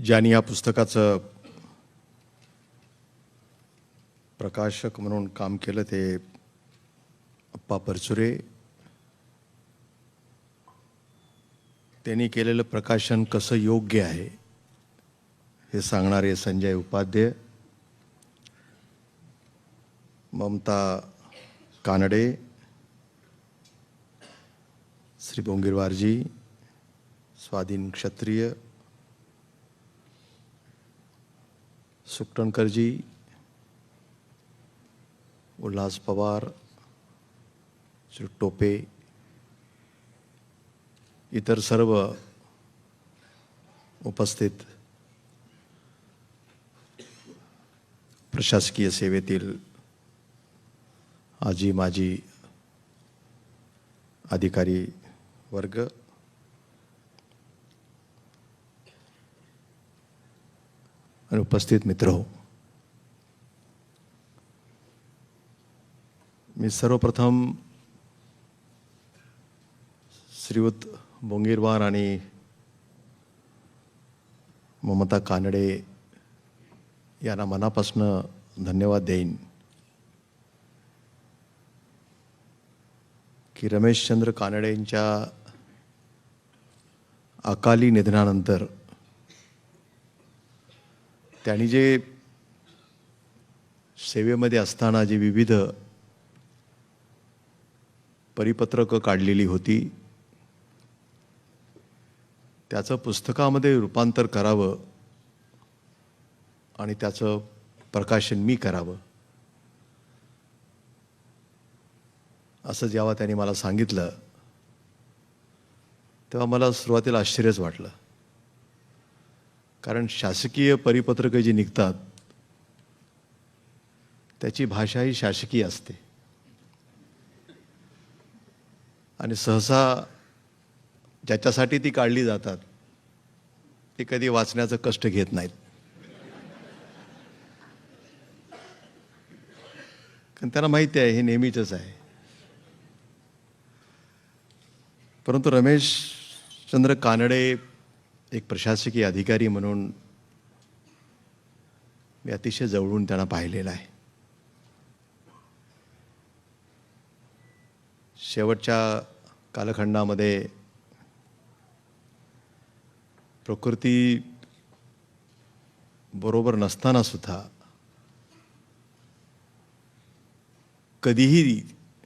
ज्यांनी या पुस्तकाचं प्रकाशक म्हणून काम केलं ते अप्पा परचुरे. त्यांनी केलेलं प्रकाशन कसं योग्य आहे हे सांगणारे संजय उपाध्याय, ममता कानडे, श्री बोंगीरवारजी, स्वाधीन क्षत्रिय, सुकटणकरजी, उल्हास पवार, श्री टोपे, इतर सर्व उपस्थित प्रशासकीय सेवेतील आजी माजी अधिकारी वर्ग, आणि उपस्थित मित्र, मी सर्वप्रथम श्रीयुत बोंगीरवार आणि ममता कानडे यांना मनापासून धन्यवाद देईन की रमेशचंद्र कानडेंच्या अकाली निधनानंतर त्यांनी जे सेवेमध्ये असताना जी विविध परिपत्रकं काढलेली होती त्याचं पुस्तकामध्ये रूपांतर करावं आणि त्याचं प्रकाशन मी करावं असं जेव्हा त्यांनी मला सांगितलं तेव्हा मला सुरुवातीला आश्चर्यच वाटलं. कारण शासकीय परिपत्रकं जी निघतात त्याची भाषा ही शासकीय असते आणि सहसा ज्याच्यासाठी ती काढली जातात ते कधी वाचण्याचं कष्ट घेत नाहीत. कारण त्यांना माहिती आहे हे नेहमीचंच आहे. परंतु रमेशचंद्र कानडे एक प्रशासकीय अधिकारी म्हणून मी अतिशय जवळून त्यांना पाहिलेलं आहे. शेवटच्या कालखंडामध्ये प्रकृती बरोबर नसताना सुद्धा कधीही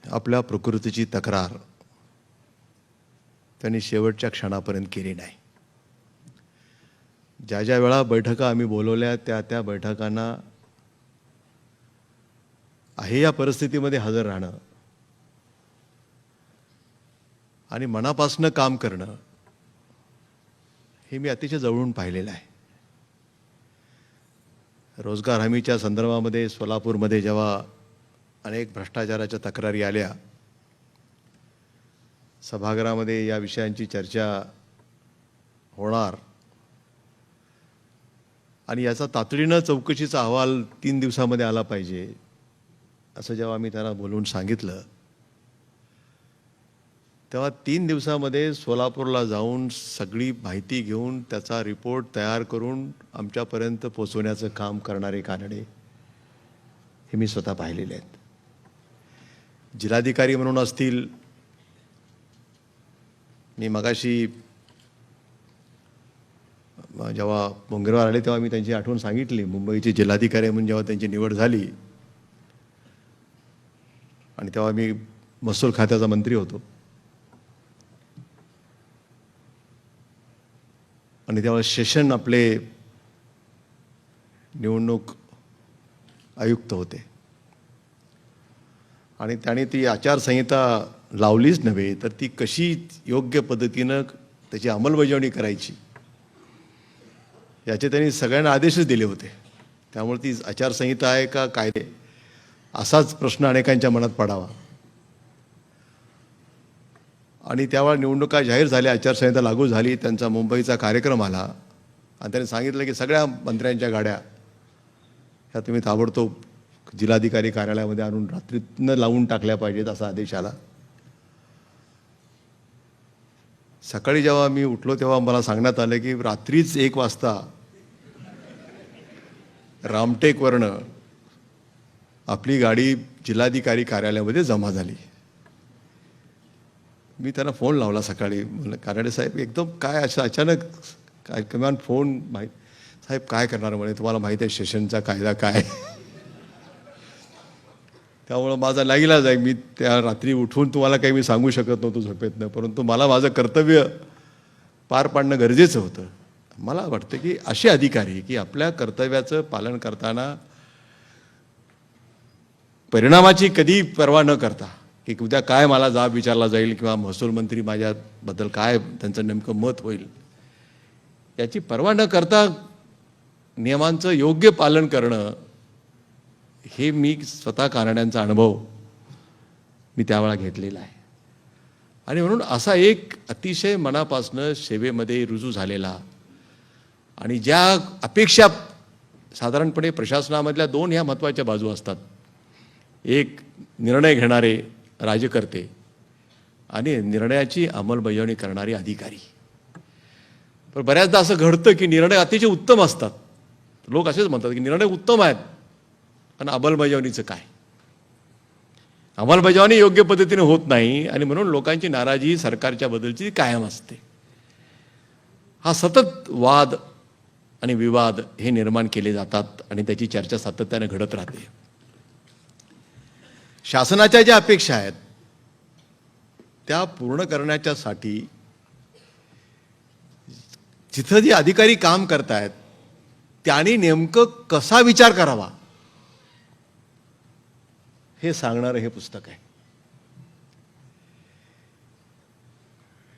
आपल्या प्रकृतीची तक्रार त्यांनी शेवटच्या क्षणापर्यंत केली नाही. ज्या ज्या वेळा बैठका आम्ही बोलवल्या त्या त्या बैठकांना आहे या परिस्थितीमध्ये हजर राहणं आणि मनापासून काम करणं हे मी अतिशय जवळून पाहिलेलं आहे. रोजगार हमीच्या संदर्भामध्ये सोलापूरमध्ये जेव्हा अनेक भ्रष्टाचाराच्या तक्रारी आल्या, सभागृहामध्ये या विषयांची चर्चा होणार आणि याचा तातडीनं चौकशीचा अहवाल 3 दिवसामध्ये आला पाहिजे असं जेव्हा मी त्यांना बोलवून सांगितलं तेव्हा 3 दिवसामध्ये सोलापूरला जाऊन सगळी माहिती घेऊन त्याचा रिपोर्ट तयार करून आमच्यापर्यंत पोचवण्याचं काम करणारे कानडे हे मी स्वतः पाहिलेले आहेत. जिल्हाधिकारी म्हणून असतील, मी मगाशी जेव्हा बोंगीरवार आले तेव्हा मी त्यांची आठवण सांगितली. मुंबईचे जिल्हाधिकारी म्हणून जेव्हा त्यांची निवड झाली आणि तेव्हा मी महसूल खात्याचा मंत्री होतो आणि तेव्हा शेषन आपले निवडणूक आयुक्त होते आणि त्याने ती आचारसंहिता लावलीच नव्हे तर ती कशी योग्य पद्धतीनं त्याची अंमलबजावणी करायची याचे त्यांनी सगळ्यांना आदेशच दिले होते. त्यामुळे ती आचारसंहिता आहे का कायदे असाच प्रश्न अनेकांच्या मनात पडावा. आणि त्यावेळेला निवडणुका जाहीर झाल्या, आचारसंहिता लागू झाली, त्यांचा मुंबईचा कार्यक्रम आला आणि त्यांनी सांगितलं की सगळ्या मंत्र्यांच्या गाड्या ह्या तुम्ही ताबडतोब जिल्हाधिकारी कार्यालयामध्ये आणून रात्रीतनं लावून टाकल्या पाहिजेत असा आदेश आला. सकाळी जेव्हा मी उठलो तेव्हा मला सांगण्यात आलं की रात्रीच 1 वाजता रामटेकवरनं आपली गाडी जिल्हाधिकारी कार्यालयामध्ये जमा झाली. मी त्यांना फोन लावला सकाळी, म्हणलं कानडे साहेब एकदम काय असं अचानक काय किमान फोन साहेब काय करणार म्हणे, तुम्हाला माहिती आहे सेशनचा कायदा काय. त्यामुळं माझा नाईलाज आहे, मी त्या रात्री उठून तुम्हाला काही मी सांगू शकत नव्हतो झोपेतनं, परंतु मला माझं कर्तव्य पार पाडणं गरजेचं होतं. मला वाटतं की असे अधिकारी की आपल्या कर्तव्याचं पालन करताना परिणामाची कधी पर्वा न करता की उद्या काय मला जाब विचारला जाईल किंवा महसूल मंत्री माझ्याबद्दल काय त्यांचं नेमकं मत होईल याची पर्वा न करता नियमांचं योग्य पालन करणं, हे मी स्वतः कानड्यांचा अनुभव मी त्यावेळा घेतलेला आहे. आणि म्हणून असा एक अतिशय मनापासनं सेवेमध्ये रुजू झालेला आणि ज्या अपेक्षा साधारणपणे प्रशासनामधल्या दोन ह्या महत्त्वाच्या बाजू असतात, एक निर्णय घेणारे राजकर्ते आणि निर्णयाची अंमलबजावणी करणारे अधिकारी. पण बऱ्याचदा असं घडतं की निर्णय अतिशय उत्तम असतात, लोक असेच म्हणतात की निर्णय उत्तम आहेत, पण अंमलबजावणीचं काय, अंमलबजावणी योग्य पद्धतीने होत नाही आणि म्हणून लोकांची नाराजी सरकारच्या बद्दलची कायम असते. हा सतत वाद आणि विवाद हे निर्माण केले जातात आणि त्याची चर्चा सातत्याने घडत राहते. शासनाच्या ज्या अपेक्षा आहेत त्या पूर्ण करण्याच्यासाठी जिथं जे अधिकारी काम करतायत त्यांनी नेमकं कसा विचार करावा हे सांगणारं हे पुस्तक आहे.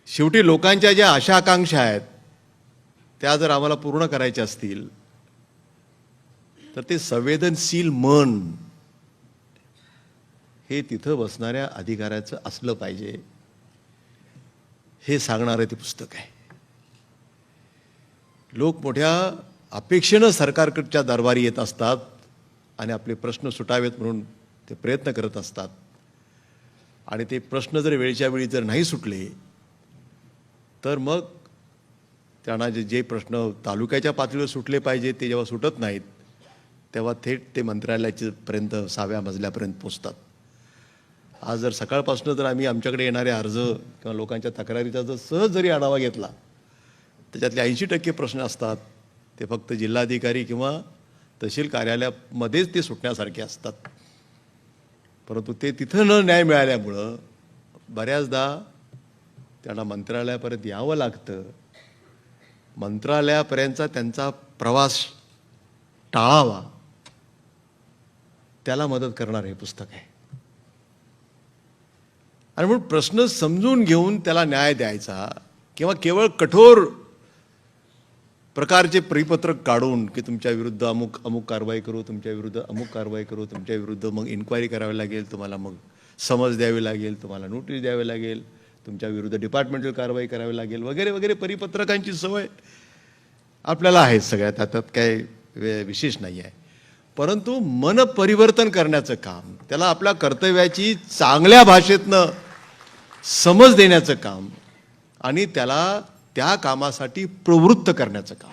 शेवटी लोकांच्या ज्या आशा आकांक्षा आहेत त्या जर आम्हाला पूर्ण करायच्या असतील तर ते संवेदनशील मन हे तिथं बसणाऱ्या अधिकाऱ्याचं असलं पाहिजे, हे सांगणारं ते पुस्तक आहे. लोक मोठ्या अपेक्षेनं सरकारकडच्या दरबारी येत असतात आणि आपले प्रश्न सुटावेत म्हणून ते प्रयत्न करत असतात आणि ते प्रश्न जर वेळच्या वेळी जर नाही सुटले तर मग त्यांना जे प्रश्न तालुक्याच्या पातळीवर सुटले पाहिजे ते जेव्हा सुटत नाहीत तेव्हा थेट ते मंत्रालयापर्यंत 6व्या मजल्यापर्यंत पोचतात. आज जर सकाळपासून जर आम्ही आमच्याकडे येणारे अर्ज किंवा लोकांच्या तक्रारीचा जर सहज जरी आढावा घेतला त्याच्यातले 80% प्रश्न असतात ते फक्त जिल्हाधिकारी किंवा तहसील कार्यालयामध्येच ते सुटण्यासारखे असतात. परंतु ते तिथं न न्याय मिळाल्यामुळं बऱ्याचदा त्यांना मंत्रालयापर्यंत यावं लागतं. मंत्रालयापर्यंतचा त्यांचा प्रवास टाळावा त्याला मदत करणार हे पुस्तक आहे. आणि म्हणून प्रश्न समजून घेऊन त्याला न्याय द्यायचा किंवा केवळ कठोर प्रकारचे परिपत्रक काढून की तुमच्या विरुद्ध अमुक अमुक कारवाई करू, तुमच्या विरुद्ध अमुक कारवाई करू, तुमच्या विरुद्ध मग इन्क्वायरी करावी लागेल, तुम्हाला मग समज द्यावी लागेल, तुम्हाला नोटीस द्यावी लागेल, तुमच्या विरुद्ध डिपार्टमेंटल कारवाई करावी लागेल वगैरे वगैरे परिपत्रकांची सवय आपल्याला आहे सगळ्यात, त्यात काही विशेष नाही आहे. परंतु मन परिवर्तन करण्याचं काम, त्याला आपल्या कर्तव्याची चांगल्या भाषेतनं समज देण्याचं काम आणि त्याला त्या कामासाठी प्रवृत्त करण्याचं काम,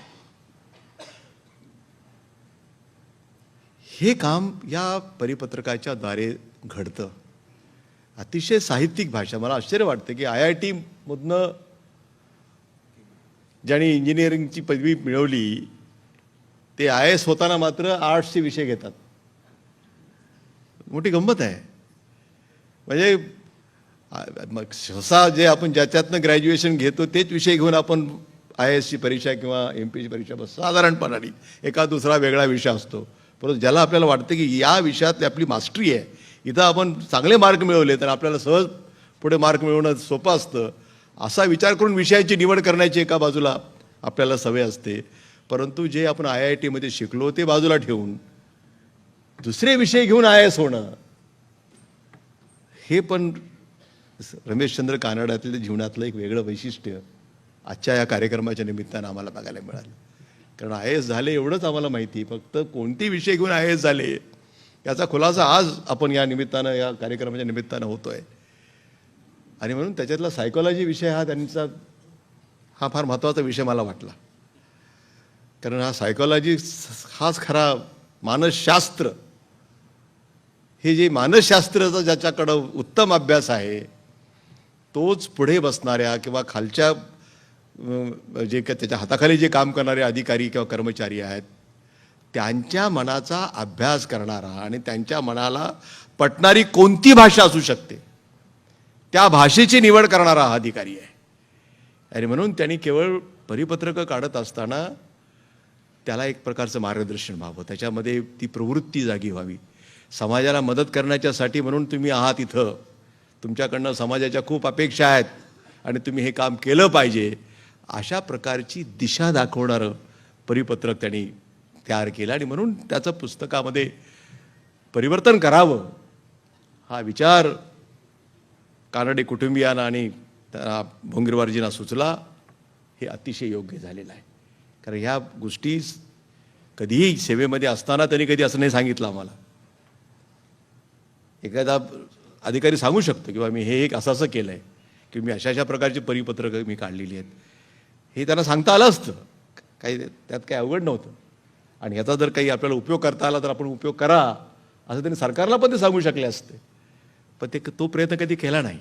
हे काम या परिपत्रकाच्या द्वारे घडतं. अतिशय साहित्यिक भाषा. मला आश्चर्य वाटतं की IIT मधनं ज्यांनी इंजिनिअरिंगची पदवी मिळवली ते IAS होताना मात्र आर्ट्सचे विषय घेतात. मोठी गंमत आहे. म्हणजे मग सहसा जे आपण ज्याच्यातनं ग्रॅज्युएशन घेतो तेच विषय घेऊन आपण IASची परीक्षा किंवा MPची परीक्षा बस साधारणपणाने एका दुसरा वेगळा विषय असतो. परंतु ज्याला आपल्याला वाटतं की या विषयातली आपली मास्टरी आहे, इथं आपण चांगले मार्क मिळवले तर आपल्याला सहज पुढे मार्क मिळवणं सोपं असतं, असा विचार करून विषयाची निवड करण्याची एका बाजूला आपल्याला सवय असते. परंतु जे आपण IIT मध्ये शिकलो ते बाजूला ठेवून दुसरे विषय घेऊन IAS होणं, हे पण रमेशचंद्र कानड्यातल्या जीवनातलं एक वेगळं वैशिष्ट्य आजच्या या कार्यक्रमाच्या निमित्तानं आम्हाला बघायला मिळालं. कारण IAS झाले एवढंच आम्हाला माहिती, फक्त कोणते विषय घेऊन IAS झाले याचा खुलासा आज आपण या निमित्तानं, या कार्यक्रमाच्या निमित्तानं होतोय. आणि म्हणून त्याच्यातला सायकोलॉजी विषय हा त्यांचा हा फार महत्त्वाचा विषय मला वाटला. कारण हा सायकोलॉजी हाच खरा मानसशास्त्र, हे जे मानसशास्त्राचा ज्याच्याकडं उत्तम अभ्यास आहे तोच पुढे बसणाऱ्या किंवा खालच्या जे काय त्याच्या हाताखाली जे काम करणारे अधिकारी किंवा कर्मचारी आहेत त्यांच्या मनाचा अभ्यास करणारा आणि त्यांच्या मनाला पटणारी कोणती भाषा असू शकते त्या भाषेची निवड करणारा हा अधिकारी आहे. आणि म्हणून त्यांनी केवळ परिपत्रकं काढत असताना त्याला एक प्रकारचं मार्गदर्शन व्हावं, त्याच्यामध्ये ती प्रवृत्ती जागी व्हावी. समाजाला मदत करण्याच्यासाठी म्हणून तुम्ही आहात इथं, तुमच्याकडनं समाजाच्या खूप अपेक्षा आहेत आणि तुम्ही हे काम केलं पाहिजे, अशा प्रकारची दिशा दाखवणारं परिपत्रक त्यांनी तयार केलं. आणि म्हणून त्याचं पुस्तकामध्ये परिवर्तन करावं हा विचार कानडे कुटुंबियांना आणि त्या भोंगीरवारजींना सुचला. हे अतिशय योग्य झालेलं आहे. कारण ह्या गोष्टी कधीही सेवेमध्ये असताना त्यांनी कधी असं नाही सांगितलं आम्हाला. एखादा अधिकारी सांगू शकतो किंवा मी हे एक असं असं केलं आहे की मी अशा अशा प्रकारची परिपत्रकं मी काढलेली आहेत, हे त्यांना सांगता आलं असतं, काही त्यात काही अवघड नव्हतं. आणि ह्याचा जर काही आपल्याला उपयोग करता आला तर आपण उपयोग करा असं त्यांनी सरकारला पण ते सांगू शकले असते. पण तो प्रयत्न कधी केला नाही.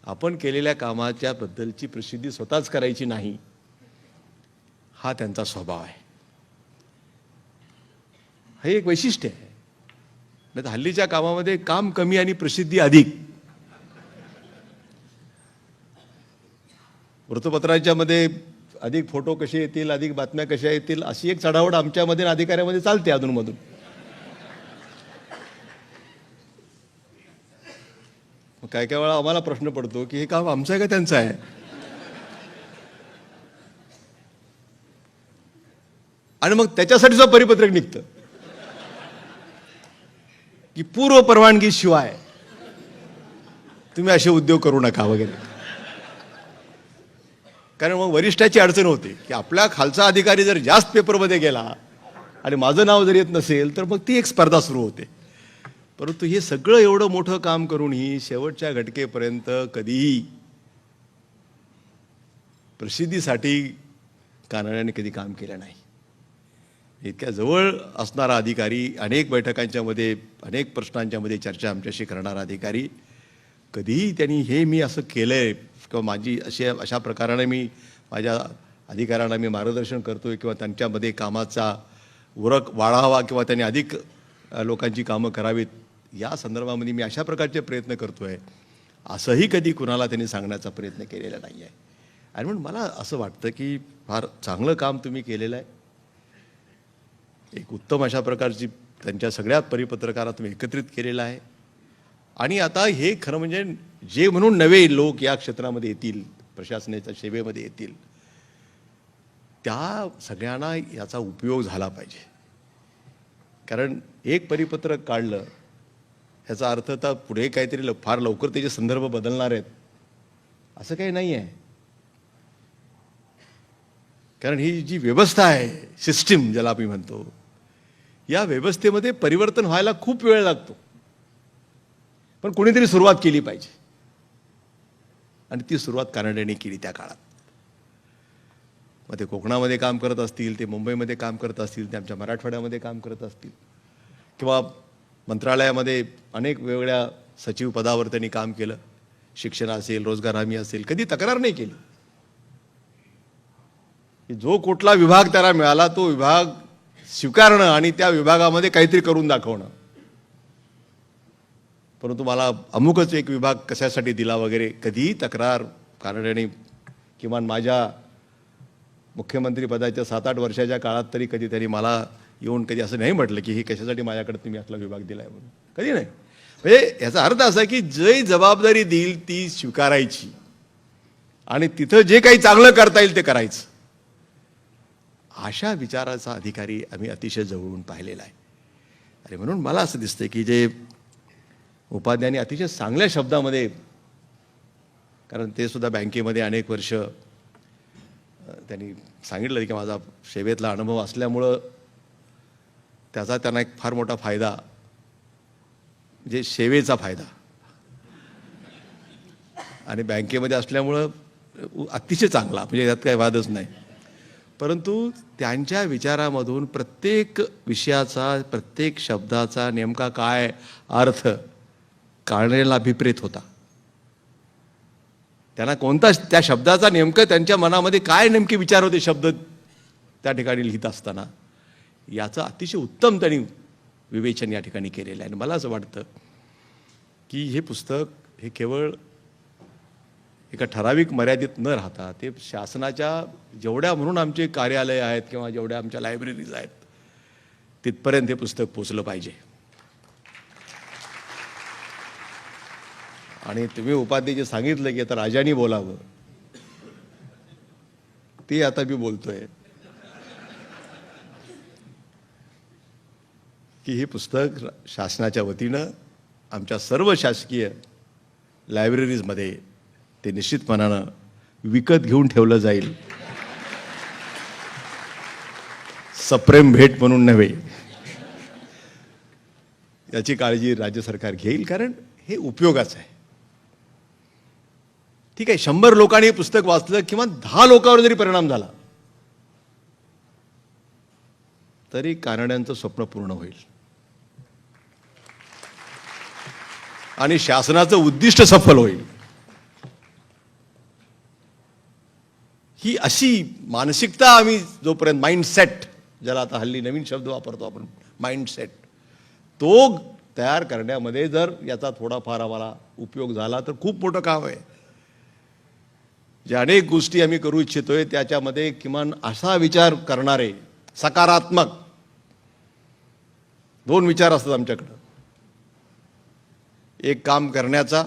आपण केलेल्या कामाच्या बद्दलची प्रसिद्धी स्वतःच करायची नाही, हा त्यांचा स्वभाव आहे. हे एक वैशिष्ट्य आहे. नाही तर हल्लीच्या कामामध्ये काम कमी आणि प्रसिद्धी अधिक. वृत्तपत्रांच्या मध्ये अधिक फोटो कसे येतील, अधिक बातम्या कशा येतील, अशी एक चढावड आमच्यामध्ये अधिकाऱ्यामध्ये चालते अधूनमधून. काय काय वेळा आम्हाला प्रश्न पडतो की हे काम आमचं आहे का त्यांचं आहे. आणि मग त्याच्यासाठीचं परिपत्रक निघतं की पूर्व परवानगी शिवाय तुम्ही असे उद्योग करू नका वगैरे. कारण मग वरिष्ठाची अडचण होते की आपल्या खालचा अधिकारी जर जास्त पेपरमध्ये गेला आणि माझं नाव जर येत नसेल तर मग ती एक स्पर्धा सुरू होते. परंतु हे सगळं एवढं मोठं काम करूनही शेवटच्या घटकेपर्यंत कधीही प्रसिद्धीसाठी कानड्याने कधी काम केलं नाही. इतक्या जवळ असणारा अधिकारी, अनेक बैठकांच्या मध्ये अनेक प्रश्नांच्या मध्ये चर्चा आमच्याशी करणारा अधिकारी, कधीही त्यांनी हे मी असं केलंय किंवा माझी अशा प्रकाराने मी माझ्या अधिकाऱ्यांना मी मार्गदर्शन करतोय किंवा त्यांच्यामध्ये कामाचा उरक वाढावा किंवा त्यांनी अधिक लोकांची कामं करावीत या संदर्भामध्ये मी अशा प्रकारचे प्रयत्न करतोय असंही कधी कुणाला त्यांनी सांगण्याचा प्रयत्न केलेला नाही आहे. आणि म्हणून मला असं वाटतं की फार चांगलं काम तुम्ही केलेलं आहे. एक उत्तम अशा प्रकारची त्यांच्या सगळ्या परिपत्रकाला तुम्ही एकत्रित केलेलं आहे. आणि आता हे खरं म्हणजे जे म्हणून नवे लोक या क्षेत्रामध्ये येतील, प्रशासनाच्या सेवेमध्ये येतील, त्या सगळ्यांना याचा उपयोग झाला पाहिजे. कारण एक परिपत्रक काढलं ह्याचा अर्थ तर पुढे काहीतरी फार लवकर त्याचे संदर्भ बदलणार आहेत असं काही नाही आहे. कारण ही जी व्यवस्था आहे, सिस्टीम ज्याला आम्ही म्हणतो, या व्यवस्थेमध्ये परिवर्तन व्हायला खूप वेळ लागतो. पण कोणीतरी सुरुवात केली पाहिजे आणि ती सुरुवात कानड्यांनी केली त्या काळात. मग ते कोकणामध्ये काम करत असतील, ते मुंबईमध्ये काम करत असतील, ते आमच्या मराठवाड्यामध्ये काम करत असतील किंवा मंत्रालयामध्ये अनेक वेगवेगळ्या सचिव पदावर त्यांनी काम केलं, शिक्षण असेल, रोजगार हमी असेल, कधी तक्रार नाही केली. जो कुठला विभाग त्याला मिळाला तो विभाग स्वीकारणं आणि त्या विभागामध्ये काहीतरी करून दाखवणं. परंतु मला अमुकच एक विभाग कशासाठी दिला वगैरे कधीही तक्रार कानड्यांनी किमान माझ्या मुख्यमंत्री पदाच्या 7-8 वर्षाच्या काळात तरी कधी त्यांनी मला येऊन कधी असं नाही म्हटलं की हे कशासाठी माझ्याकडे तुम्ही असला विभाग दिलाय म्हणून. कधी नाही. म्हणजे याचा अर्थ असा की जी जबाबदारी देईल ती स्वीकारायची आणि तिथं जे काही चांगलं करता येईल ते करायचं. अशा विचाराचा अधिकारी आम्ही अतिशय जवळून पाहिलेला आहे. आणि म्हणून मला असं दिसतं की जे उपाध्यायांनी अतिशय चांगल्या शब्दामध्ये, कारण ते सुद्धा बँकेमध्ये अनेक वर्ष त्यांनी सांगितलं की माझा सेवेतला अनुभव असल्यामुळं त्याचा त्यांना एक फार मोठा फायदा, म्हणजे सेवेचा फायदा, आणि बँकेमध्ये असल्यामुळं अतिशय चांगला, म्हणजे यात काही वादच नाही. परंतु त्यांच्या विचारामधून प्रत्येक विषयाचा, प्रत्येक शब्दाचा नेमका काय अर्थ काढलेला अभिप्रेत होता. त्यांना कोणता त्या शब्दाचा नेमकं त्यांच्या मनामध्ये काय नेमके विचार होते शब्द त्या ठिकाणी लिहित असताना, याचं अतिशय उत्तम त्यांनी विवेचन या ठिकाणी केलेलं आहे. आणि मला असं वाटतं की हे पुस्तक हे केवळ एका ठराविक मर्यादित न राहता ते शासनाच्या जेवढ्या म्हणून आमचे कार्यालय आहेत किंवा जेवढ्या आमच्या लायब्ररीज आहेत तिथपर्यंत हे पुस्तक पोचलं पाहिजे. आणि तुम्ही उपाध्ये जे सांगितलं की आता राजांनी बोलावं, ते आता मी बोलतोय की हे पुस्तक शासनाच्या वतीनं आमच्या सर्व शासकीय लायब्ररीजमध्ये ते निश्चितपणानं विकत घेऊन ठेवलं जाईल. सप्रेम भेट म्हणून नव्हे, याची काळजी राज्य सरकार घेईल, कारण हे उपयोगाचं आहे. ठीक आहे, 100 लोकांनी हे पुस्तक वाचलं, किंवा 10 लोकांवर जरी परिणाम झाला तरी कानड्यांचं स्वप्न पूर्ण होईल आणि शासनाचं उद्दिष्ट सफल होईल. ही अशी मानसिकता आम्ही जोपर्यंत माइंडसेट, ज्याला आता हल्ली नवीन शब्द वापरतो आपण माइंडसेट, तो तयार करण्यामध्ये जर याचा थोडाफार आम्हाला उपयोग झाला तर खूप मोठं काम आहे. ज्या अनेक गोष्टी आम्ही करू इच्छितोय त्याच्यामध्ये किमान असा विचार करणारे सकारात्मक 2 विचार असतात आमच्याकडं. एक काम करण्याचा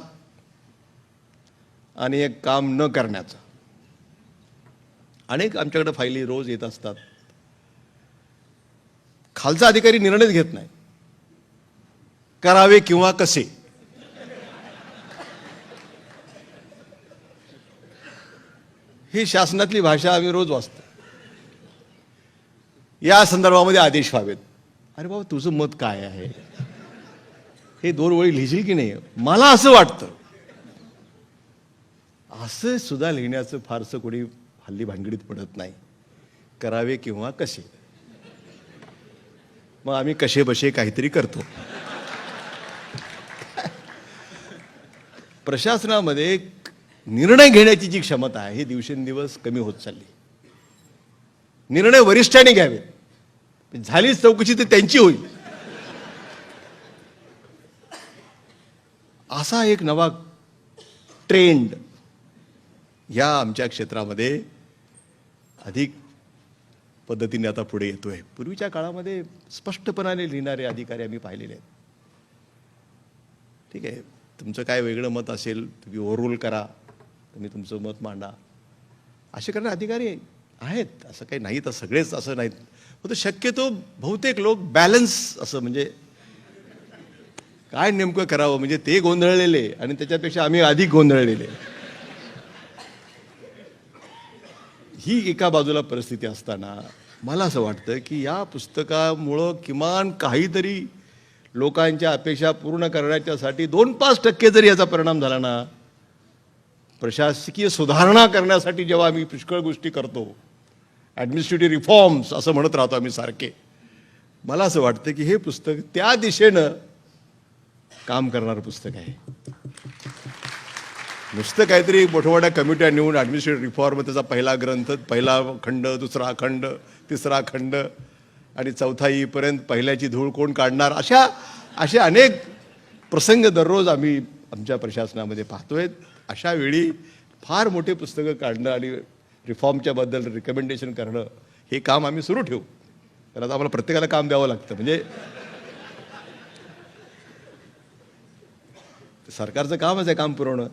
आणि एक काम न करण्याचा. अनेक आमच्याकडे फायली रोज येत असतात. खालचा अधिकारी निर्णयच घेत नाही, करावे किंवा कसे. ही शासनातली भाषा आम्ही रोज वाचतो. या संदर्भामध्ये आदेश व्हावेत. अरे बाबा, तुझं मत काय आहे हे 2 ओळी लिहिशील की नाही. मला असं वाटतं, असं सुद्धा लिहिण्याचं फारसं कोणी हल्ली भानगडीत पडत नाही. करावे किंवा कसे. मग आम्ही कसे बसे काहीतरी करतो. प्रशासनामध्ये निर्णय घेण्याची जी क्षमता आहे ही दिवसेंदिवस कमी होत चालली. निर्णय वरिष्ठांनी घ्यावे, झालीच चौकशी तर त्यांची होईल, असा एक नवा ट्रेंड या आमच्या क्षेत्रामध्ये अधिक पद्धतीने आता पुढे येतोय. पूर्वीच्या काळामध्ये स्पष्टपणाने लिहिणारे अधिकारी आम्ही पाहिलेले आहेत. ठीक आहे, तुमचं काय वेगळं मत असेल तुम्ही ओव्हररूल करा, तुम्ही तुमचं मत मांडा, असे करणारे अधिकारी आहेत. असं काही नाही तर सगळेच असं नाहीत. फक्त शक्यतो बहुतेक लोक बॅलन्स, असं म्हणजे काय नेमकं करावं, म्हणजे ते गोंधळलेले आणि त्याच्यापेक्षा आम्ही अधिक गोंधळलेले, ही एका बाजूला परिस्थिती असताना मला असं वाटतं की या पुस्तकामुळं किमान काहीतरी लोकांच्या अपेक्षा पूर्ण करण्याच्यासाठी 2-5% जरी याचा परिणाम झाला ना, प्रशासकीय सुधारणा करण्यासाठी जेव्हा आम्ही पुष्कळ गोष्टी करतो, ॲडमिनिस्ट्रेटिव्ह रिफॉर्म्स असं म्हणत राहतो आम्ही सारखे, मला असं वाटतं की हे पुस्तक त्या दिशेनं काम करणारं पुस्तक आहे. नुसतं काहीतरी मोठमोठ्या कमिट्या नेऊन ॲडमिनिस्ट्रेटिव्ह रिफॉर्म, त्याचा पहिला ग्रंथ, पहिला खंड, दुसरा खंड, तिसरा खंड आणि चौथा येईपर्यंत पहिल्याची धूळ कोण काढणार, अशा अनेक प्रसंग दररोज आम्ही आमच्या प्रशासनामध्ये पाहतोय. अशा वेळी फार मोठे पुस्तकं काढणं आणि रिफॉर्मच्या बद्दल रिकमेंडेशन करणं हे काम आम्ही सुरू ठेवू. तर आता आम्हाला प्रत्येकाला काम द्यावं लागतं, म्हणजे सरकारचं कामच आहे काम पुरवणं.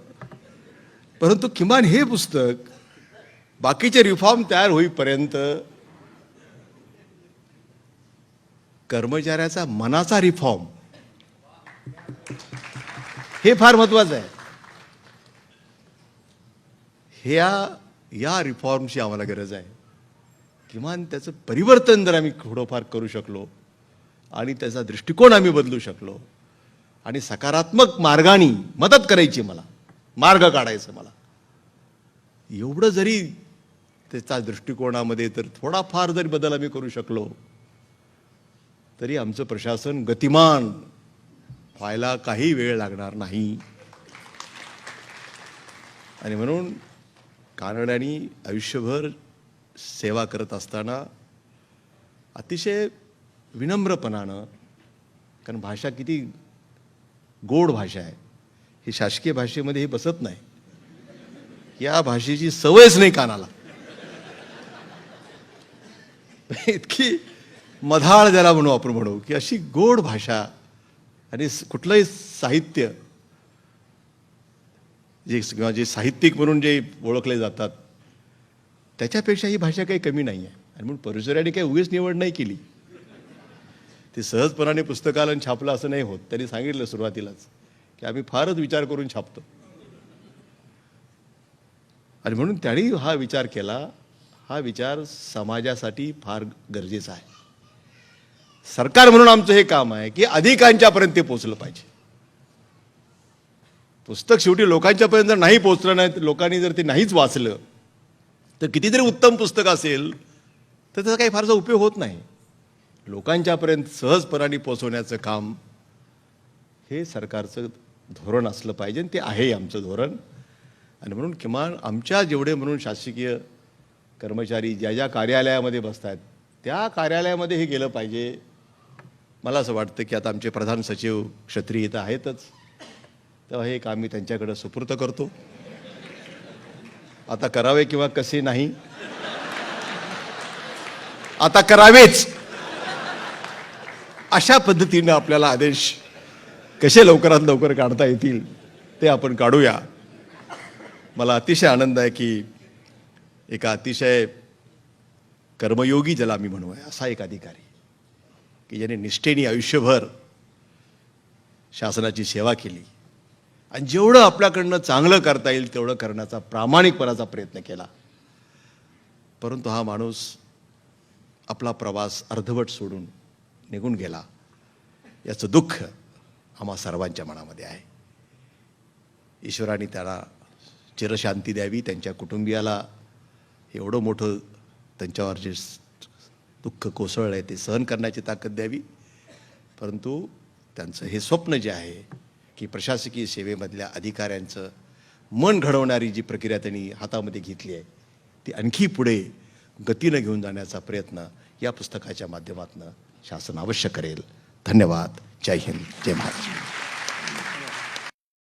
परंतु किमान हे पुस्तक बाकीचे रिफॉर्म तयार होईपर्यंत कर्मचाऱ्याचा मनाचा रिफॉर्म हे फार महत्वाचं आहे. या रिफॉर्मची आम्हाला गरज आहे. किमान त्याचं परिवर्तन जर आम्ही थोडंफार करू शकलो आणि त्याचा दृष्टिकोन आम्ही बदलू शकलो आणि सकारात्मक मार्गाने मदत करायची, मला मार्ग काढायचं, मला एवढं जरी त्याच्या दृष्टिकोनामध्ये तर थोडाफार जरी बदल आम्ही करू शकलो तरी आमचं प्रशासन गतिमान व्हायला काही वेळ लागणार नाही. आणि म्हणून कानड्यांनी आयुष्यभर सेवा करत असताना अतिशय विनम्रपणानं, कारण भाषा किती गोड भाषा आहे, ही शासकीय भाषेमध्ये हे बसत नाही, या भाषेची सवयच नाही कानाला. इतकी मधाळ ज्याला म्हणू आपण म्हणू की अशी गोड भाषा आणि कुठलंही साहित्य जे किंवा जे साहित्यिक म्हणून जे ओळखले जातात त्याच्यापेक्षा ही भाषा काही कमी नाही आहे. आणि म्हणून परिसराने काही उगीच निवड नाही केली, ती सहजपणाने पुस्तकाला छापलं असं नाही होत. त्यांनी सांगितलं सुरुवातीलाच की आम्ही फारच विचार करून छापतो. आणि म्हणून त्यांनी हा विचार केला, हा विचार समाजासाठी फार गरजेचा आहे. सरकार म्हणून आमचं हे काम आहे की अधिकांच्यापर्यंत ते पोचलं पाहिजे. पुस्तक शेवटी लोकांच्यापर्यंत जर नाही पोचलं नाही, लोकांनी जर ते नाहीच वाचलं तर कितीतरी उत्तम पुस्तक असेल तर त्याचा काही फारसा उपयोग होत नाही. लोकांच्यापर्यंत सहजपणाने पोचवण्याचं काम हे सरकारचं धोरण असलं पाहिजे, ते आहे आमचं धोरण. आणि म्हणून किमान आमच्या जेवढे म्हणून शासकीय कर्मचारी ज्या ज्या कार्यालयामध्ये बसत आहेत त्या कार्यालयामध्ये हे गेलं पाहिजे. मला असं वाटतं की आता आमचे प्रधान सचिव क्षत्रिय इथं आहेतच, तेव्हा हे काम मी त्यांच्याकडे सुपूर्त करतो. आता करावे किंवा कसे नाही, आता करावेच अशा पद्धतीनं आपल्याला आदेश कसे लवकरात लवकर काढता येतील ते आपण काढूया. मला अतिशय आनंद आहे की एका अतिशय कर्मयोगी ज्याला मी म्हणूया असा एक अधिकारी की ज्याने निष्ठेने आयुष्यभर शासनाची सेवा केली आणि जेवढं आपल्याकडनं चांगलं करता येईल तेवढं करण्याचा प्रामाणिकपणाचा प्रयत्न केला. परंतु हा माणूस आपला प्रवास अर्धवट सोडून निघून गेला, याचं दुःख आम्हा सर्वांच्या मनामध्ये आहे. ईश्वराने त्याला चिरशांती द्यावी, त्यांच्या कुटुंबियाला एवढं मोठं त्यांच्यावर जे दुःख कोसळलं आहे ते सहन करण्याची ताकद द्यावी. परंतु त्यांचं हे स्वप्न जे आहे की प्रशासकीय सेवेमधल्या अधिकाऱ्यांचं मन घडवणारी जी प्रक्रिया त्यांनी हातामध्ये घेतली आहे ती आणखी पुढे गतीनं घेऊन जाण्याचा प्रयत्न या पुस्तकाच्या माध्यमातून शासन अवश्य करेल. धन्यवाद. जय हिंद, जय महाराष्ट्र.